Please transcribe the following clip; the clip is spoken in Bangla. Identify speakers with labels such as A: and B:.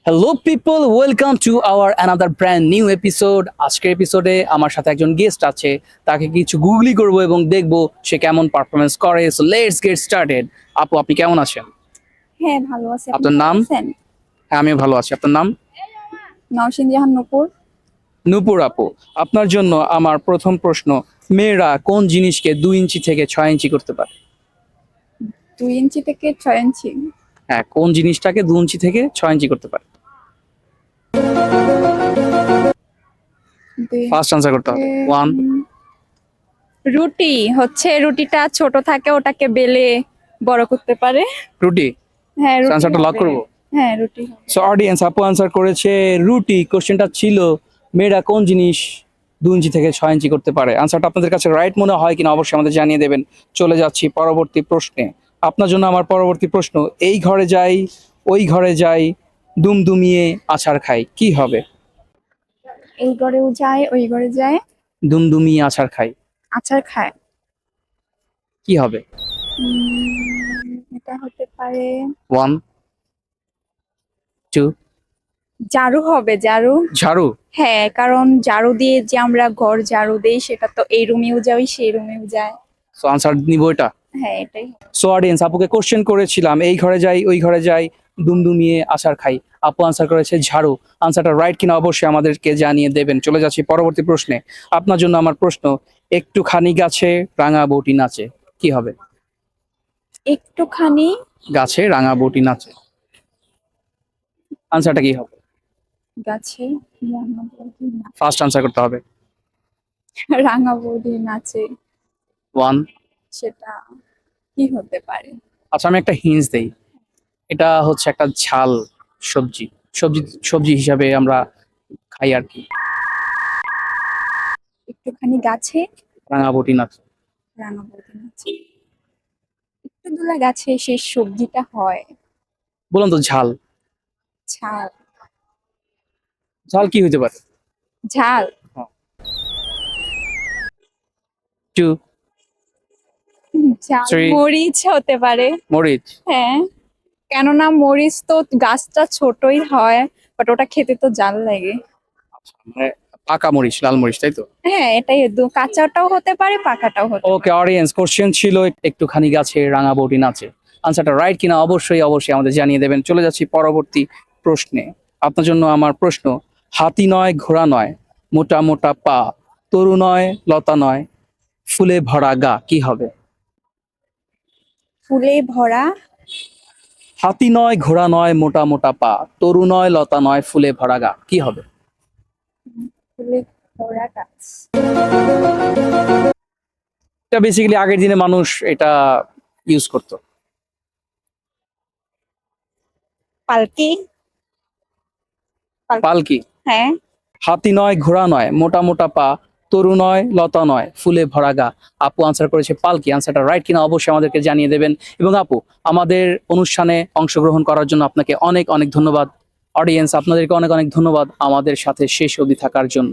A: Hello people, welcome to our another brand new episode. আজকের এপিসোডে আমার সাথে একজন গেস্ট আছে, তাকে কিছু গুগলি করব এবং দেখব সে কেমন পারফরমেন্স করে। So let's get started. আপু, আপনি কেমন আছেন?
B: হ্যাঁ, ভালো আছি। আপনি
A: আপনার
B: ভালো
A: নাম?
B: আছেন?
A: হ্যাঁ, আমিও ভালো আছি। আপনার নাম?
B: নওশিন জাহান নূপুর।
A: নূপুর আপু, আপনার জন্য আমার প্রথম প্রশ্ন, মেয়েরা কোন জিনিসকে 2 ইঞ্চি থেকে 6 ইঞ্চি করতে পারে?
B: 2 ইঞ্চি থেকে 6 ইঞ্চি।
A: হ্যাঁ, কোন জিনিসটাকে 2 ইঞ্চি থেকে 6 ইঞ্চি করতে পারে?
B: দুই
A: ফার্স্ট আনসার করতে হবে। ওয়ান।
B: রুটি হচ্ছে, রুটিটা ছোট থাকে, ওটাকে বেলে বড় করতে পারে।
A: রুটি।
B: হ্যাঁ, রুটি
A: আনসারটা লক
B: হবে।
A: করবো।
B: হ্যাঁ, রুটি হবে।
A: সো অডিয়েন্স, আপু আনসার করেছে রুটি। কোশ্চেনটা ছিল মেয়েরা কোন জিনিস 2 ইঞ্চি থেকে 6 ইঞ্চি করতে পারে। আনসারটা আপনাদের কাছে রাইট মনে হয় কিনা অবশ্যই আমাদের জানিয়ে দেবেন। চলে যাচ্ছি পরবর্তী প্রশ্নে। আপনার জন্য আমার পরবর্তী প্রশ্ন, এই ঘরে যাই ওই ঘরে যাই দুমদুমিয়ে আছাড় খাই, কি হবে?
B: এই ঘরেও যায়, ওই ঘরে যায়,
A: দুমদুমিয়ে আছাড় খাই,
B: আচার খায়।
A: কি হবে?
B: এটা হতে পারে
A: ওয়ান, টু।
B: ঝাড়ু হবে, ঝাড়ু।
A: ঝাড়ু।
B: হ্যাঁ, কারণ ঝাড়ু দিয়ে যে আমরা ঘর ঝাড়ু দেই, সেটা তো এই রুমেও যায়, সেই রুমেও যায়।
A: সো আনসার নিব এটা।
B: হ্যাঁ, এটাই।
A: সো অডিয়েন্স, আপুকে কোশ্চেন করেছিলাম এই ঘরে যাই ওই ঘরে যাই দুমদুমিয়ে আছাড় খাই, আপু আনসার করেছে ঝাড়ু। আনসারটা রাইট কিনা অবশ্যই আমাদেরকে জানিয়ে দেবেন। চলে যাচ্ছি পরবর্তী প্রশ্নে। আপনার জন্য আমার প্রশ্ন, একটুখানি গাছে রাঙা বউটি নাচে, কি হবে?
B: একটুখানি
A: গাছে রাঙা বউটি নাচে, আনসারটা কি হবে?
B: গাছে রাঙা বৌদি
A: ফার্স্ট আনসার করতে হবে।
B: রাঙা বৌদি নাচে,
A: ওয়ান।
B: সেটা কি হতে পারে?
A: আচ্ছা, আমি একটা হিন্টস দেই। এটা হচ্ছে একটা ঝাল সবজি। সবজি সবজি হিসাবে আমরা খাই আর কি।
B: একটুখানি গাছে
A: রাঙা বউটি নাচে।
B: রাঙা বৌদি নাচে, একটু দূরে গাছে সেই সবজিটা হয়।
A: বললাম তো ঝাল।
B: ঝাল।
A: ঝাল কি হইতে পারে?
B: ঝাল।
A: টু,
B: ঝাল
A: থ্রি।
B: মরিচ হতে পারে।
A: মরিচ।
B: হ্যাঁ, কেননা মরিচ তো গাছটা ছোটই হয়, বাট ওটা খেতে তো জাল লাগে।
A: আচ্ছা, মানে পাকা মরিচ, লাল মরিচ, তাই তো?
B: হ্যাঁ, এটাই কাঁচাটাও হতে পারে, পাকাটাও হতে পারে।
A: ওকে অডিয়েন্স, কোশ্চেন ছিল একটুখানি গাছে রাঙা বউটি নাচে। আনসারটা রাইট কিনা অবশ্যই অবশ্যই আমাদের জানিয়ে দেবেন। চলে যাচ্ছি পরবর্তী প্রশ্নে। আপনার জন্য আমার প্রশ্ন, হাতি নয় ঘোড়া নয় মোটা মোটা পা, তরু নয় লতা নয় ফুলে ভরা গা, কি হবে?
B: ফুলে ভরা।
A: হাতি নয় ঘোড়া নয় মোটা মোটা পা, তরু নয় লতা নয় ফুলে ভরা গা, কি হবে?
B: ফুলে ভরা গাছ।
A: এটা বেসিক্যালি আগের দিনে মানুষ এটা ইউজ করতো।
B: পালকি।
A: পালকি।
B: হ্যাঁ।
A: হাতি নয় ঘোড়া নয় মোটা মোটা পা, তরু নয় লতা নয় ফুলে ভরা গা, আপু আনসার করেছে পালকি। আনসারটা রাইট কিনা অবশ্যই আমাদেরকে জানিয়ে দেবেন। এবং আপু, আমাদের অনুষ্ঠানে অংশগ্রহণ করার জন্য আপনাকে অনেক অনেক ধন্যবাদ। অডিয়েন্স, আপনাদেরকে অনেক অনেক ধন্যবাদ আমাদের সাথে শেষ অবধি থাকার জন্য।